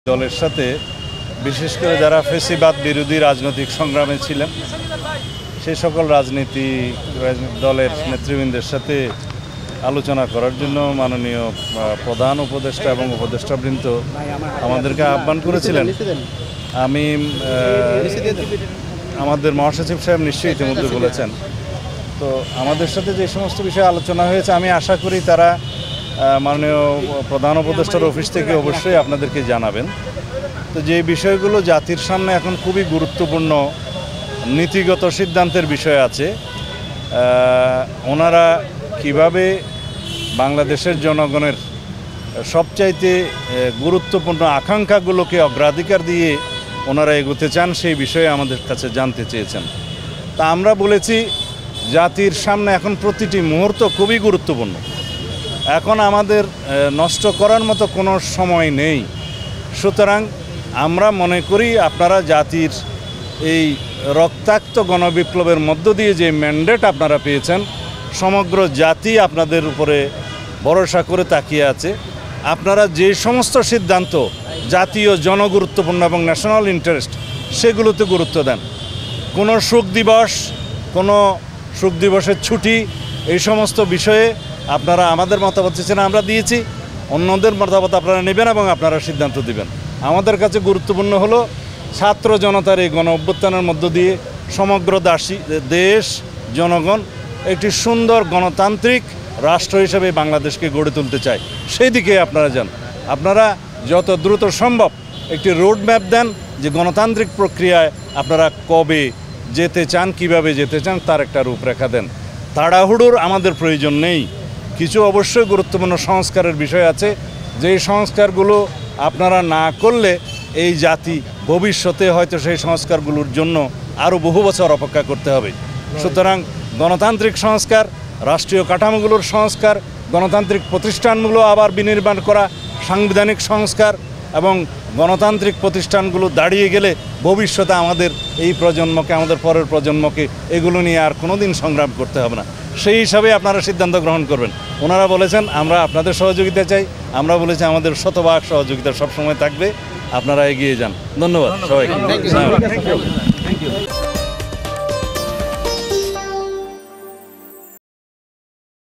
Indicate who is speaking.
Speaker 1: দলের সাথে বিশেষ করে যারা ফেসিবাদ বিরোধী রাজনৈতিক সংগ্রামে ছিলেন সেই সকল রাজনৈতিক দলের নেতৃবৃন্দের সাথে আলোচনা করার জন্য মাননীয় প্রধান উপদেষ্টা এবং উপদেষ্টাবৃন্দ আমাদেরকে আহ্বান করেছিলেন। আমি আমাদের মহাসচিব সাহেব নিশ্চয়ই ইতিমধ্যে বলেছেন। তো আমাদের সাথে যে সমস্ত বিষয়ে আলোচনা হয়েছে আমি আশা করি তারা মাননীয় প্রধান উপদেষ্টার অফিস থেকে অবশ্যই আপনাদেরকে জানাবেন। তো যে বিষয়গুলো জাতির সামনে এখন খুবই গুরুত্বপূর্ণ নীতিগত সিদ্ধান্তের বিষয় আছে, ওনারা কিভাবে বাংলাদেশের জনগণের সবচাইতে গুরুত্বপূর্ণ আকাঙ্ক্ষাগুলোকে অগ্রাধিকার দিয়ে ওনারা এগোতে চান সেই বিষয়ে আমাদের কাছে জানতে চেয়েছেন। তা আমরা বলেছি জাতির সামনে এখন প্রতিটি মুহূর্ত খুবই গুরুত্বপূর্ণ। এখন আমাদের নষ্ট করার মতো কোনো সময় নেই। সুতরাং আমরা মনে করি আপনারা জাতির এই রক্তাক্ত গণবিপ্লবের মধ্য দিয়ে যে ম্যান্ডেট আপনারা পেয়েছেন, সমগ্র জাতি আপনাদের উপরে ভরসা করে তাকিয়ে আছে। আপনারা যে সমস্ত সিদ্ধান্ত জাতীয় জনগুরুত্বপূর্ণ এবং ন্যাশনাল ইন্টারেস্ট সেগুলোতে গুরুত্ব দেন। কোনো শোক দিবসের ছুটি এই সমস্ত বিষয়ে আপনারা আমাদের মতামত চেয়েছেন, আমরা দিয়েছি। অন্যদের মতামত আপনারা নেবেন এবং আপনারা সিদ্ধান্ত দিবেন। আমাদের কাছে গুরুত্বপূর্ণ হলো ছাত্র জনতার এই গণ অভ্যুত্থানের মধ্য দিয়ে সমগ্র দেশ জনগণ একটি সুন্দর গণতান্ত্রিক রাষ্ট্র হিসেবে বাংলাদেশকে গড়ে তুলতে চায়। সেই দিকে আপনারা যান। আপনারা যত দ্রুত সম্ভব একটি রোড ম্যাপ দেন যে গণতান্ত্রিক প্রক্রিয়ায় আপনারা কবে যেতে চান, কিভাবে যেতে চান, তার একটা রূপরেখা দেন। তাড়াহুড়োর আমাদের প্রয়োজন নেই। কিছু অবশ্যই গুরুত্বপূর্ণ সংস্কারের বিষয় আছে, যেই সংস্কারগুলো আপনারা না করলে এই জাতি ভবিষ্যতে হয়তো সেই সংস্কারগুলোর জন্য আরও বহু বছর অপেক্ষা করতে হবে। সুতরাং গণতান্ত্রিক সংস্কার, রাষ্ট্রীয় কাঠামোগুলোর সংস্কার, গণতান্ত্রিক প্রতিষ্ঠানগুলো আবার বিনির্মাণ করা, সাংবিধানিক সংস্কার এবং গণতান্ত্রিক প্রতিষ্ঠানগুলো দাঁড়িয়ে গেলে ভবিষ্যতে আমাদের এই প্রজন্মকে, আমাদের পরের প্রজন্মকে এগুলো নিয়ে আর কোনো দিন সংগ্রাম করতে হবে না। সেই হিসাবে আপনারা সিদ্ধান্ত গ্রহণ করবেন। ওনারা বলেছেন আমরা আপনাদের সহযোগিতা চাই, আমরা বলেছি আমাদের শতভাগ সহযোগিতা সবসময় থাকবে। আপনারা এগিয়ে যান। ধন্যবাদ সবাইকে।